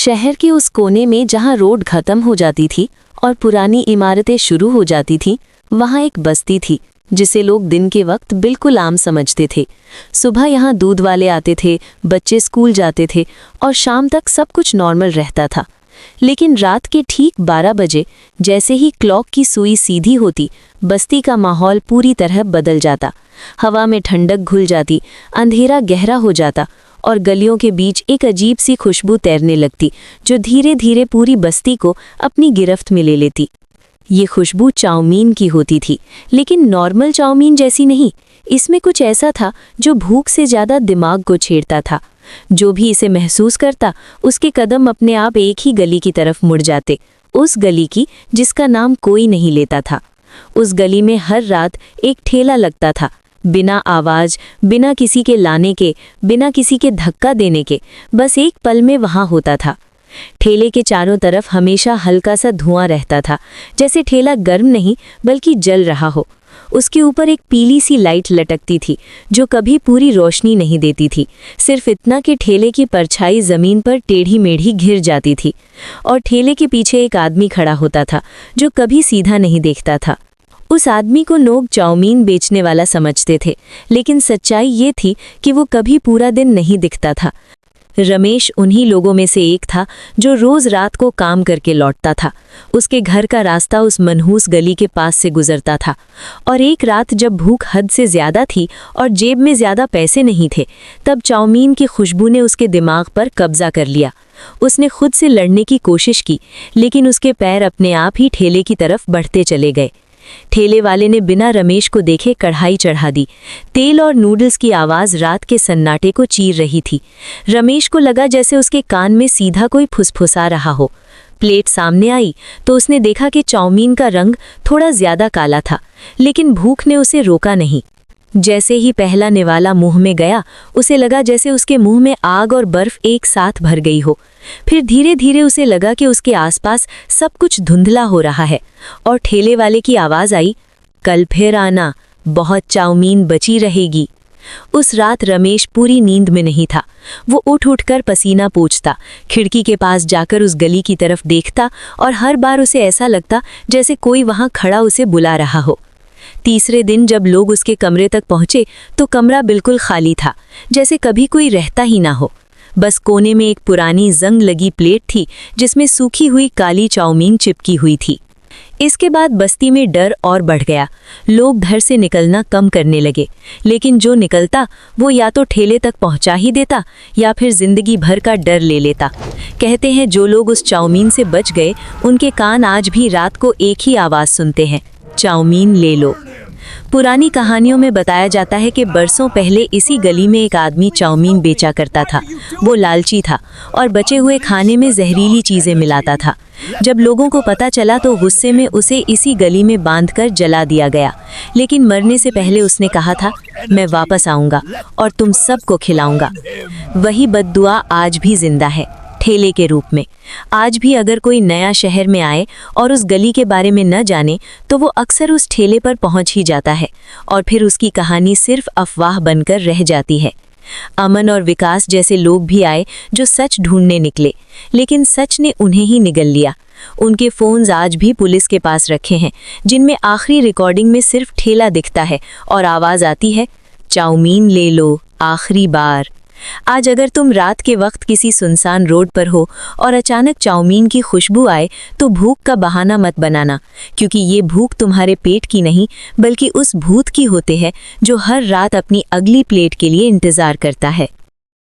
शहर के उस कोने में जहां रोड खत्म हो जाती थी और पुरानी इमारतें शुरू हो जाती थीं, वहां एक बस्ती थी जिसे लोग दिन के वक्त बिल्कुल आम समझते थे। सुबह यहां दूध वाले आते थे, बच्चे स्कूल जाते थे और शाम तक सब कुछ नॉर्मल रहता था। लेकिन रात के ठीक 12 बजे जैसे ही क्लॉक की सुई सीधी होती, बस्ती का माहौल पूरी तरह बदल जाता। हवा में ठंडक घुल जाती, अंधेरा गहरा हो जाता और गलियों के बीच एक अजीब सी खुशबू तैरने लगती जो धीरे धीरे पूरी बस्ती को अपनी गिरफ्त में ले लेती। ये खुशबू चाउमीन की होती थी, लेकिन नॉर्मल चाउमीन जैसी नहीं। इसमें कुछ ऐसा था जो भूख से ज़्यादा दिमाग को छेड़ता था। जो भी इसे महसूस करता, उसके कदम अपने आप एक ही गली की तरफ मुड़ जाते, उस गली की जिसका नाम कोई नहीं लेता था। उस गली में हर रात एक ठेला लगता था, बिना आवाज़, बिना किसी के लाने के, बिना किसी के धक्का देने के, बस एक पल में वहाँ होता था। ठेले के चारों तरफ हमेशा हल्का सा धुआं रहता था, जैसे ठेला गर्म नहीं बल्कि जल रहा हो। उसके ऊपर एक पीली सी लाइट लटकती थी जो कभी पूरी रोशनी नहीं देती थी, सिर्फ इतना कि ठेले की परछाई ज़मीन पर टेढ़ी मेढ़ी घिर जाती थी। और ठेले के पीछे एक आदमी खड़ा होता था जो कभी सीधा नहीं देखता था। उस आदमी को लोग चाउमीन बेचने वाला समझते थे, लेकिन सच्चाई ये थी कि वो कभी पूरा दिन नहीं दिखता था। रमेश उन्हीं लोगों में से एक था जो रोज़ रात को काम करके लौटता था। उसके घर का रास्ता उस मनहूस गली के पास से गुजरता था, और एक रात जब भूख हद से ज़्यादा थी और जेब में ज़्यादा पैसे नहीं थे, तब चाउमीन की खुशबू ने उसके दिमाग पर कब्जा कर लिया। उसने खुद से लड़ने की कोशिश की, लेकिन उसके पैर अपने आप ही ठेले की तरफ बढ़ते चले गए। ठेले वाले ने बिना रमेश को देखे कढ़ाई चढ़ा दी। तेल और नूडल्स की आवाज़ रात के सन्नाटे को चीर रही थी। रमेश को लगा जैसे उसके कान में सीधा कोई फुसफुसा रहा हो। प्लेट सामने आई तो उसने देखा कि चाउमीन का रंग थोड़ा ज़्यादा काला था, लेकिन भूख ने उसे रोका नहीं। जैसे ही पहला निवाला मुंह में गया, उसे लगा जैसे उसके मुंह में आग और बर्फ एक साथ भर गई हो। फिर धीरे धीरे उसे लगा कि उसके आसपास सब कुछ धुंधला हो रहा है, और ठेले वाले की आवाज़ आई, कल फिर आना, बहुत चाउमीन बची रहेगी। उस रात रमेश पूरी नींद में नहीं था। वो उठ कर पसीना पोंछता, खिड़की के पास जाकर उस गली की तरफ देखता, और हर बार उसे ऐसा लगता जैसे कोई वहाँ खड़ा उसे बुला रहा हो। तीसरे दिन जब लोग उसके कमरे तक पहुंचे तो कमरा बिल्कुल खाली था, जैसे कभी कोई रहता ही ना हो। बस कोने में एक पुरानी जंग लगी प्लेट थी जिसमें सूखी हुई काली चाउमीन चिपकी हुई थी। इसके बाद बस्ती में डर और बढ़ गया। लोग घर से निकलना कम करने लगे, लेकिन जो निकलता वो या तो ठेले तक पहुंचा ही देता या फिर जिंदगी भर का डर ले लेता। कहते हैं जो लोग उस चाउमीन से बच गए, उनके कान आज भी रात को एक ही आवाज़ सुनते हैं, चाउमीन ले लो। पुरानी कहानियों में बताया जाता है कि बरसों पहले इसी गली में एक आदमी चाउमीन बेचा करता था। वो लालची था और बचे हुए खाने में जहरीली चीज़ें मिलाता था। जब लोगों को पता चला तो गुस्से में उसे इसी गली में बांधकर जला दिया गया, लेकिन मरने से पहले उसने कहा था, मैं वापस आऊँगा और तुम सबको खिलाऊँगा। वही बद्दुआ आज भी जिंदा है, ठेले के रूप में। आज भी अगर कोई नया शहर में आए और उस गली के बारे में न जाने, तो वो अक्सर उस ठेले पर पहुंच ही जाता है, और फिर उसकी कहानी सिर्फ अफवाह बनकर रह जाती है। अमन और विकास जैसे लोग भी आए जो सच ढूंढने निकले, लेकिन सच ने उन्हें ही निगल लिया। उनके फ़ोन्स आज भी पुलिस के पास रखे हैं, जिनमें आखिरी रिकॉर्डिंग में सिर्फ ठेला दिखता है और आवाज़ आती है, चाउमीन ले लो आखिरी बार। आज अगर तुम रात के वक्त किसी सुनसान रोड पर हो और अचानक चाउमीन की खुशबू आए, तो भूख का बहाना मत बनाना, क्योंकि ये भूख तुम्हारे पेट की नहीं बल्कि उस भूत की होते है जो हर रात अपनी अगली प्लेट के लिए इंतज़ार करता है।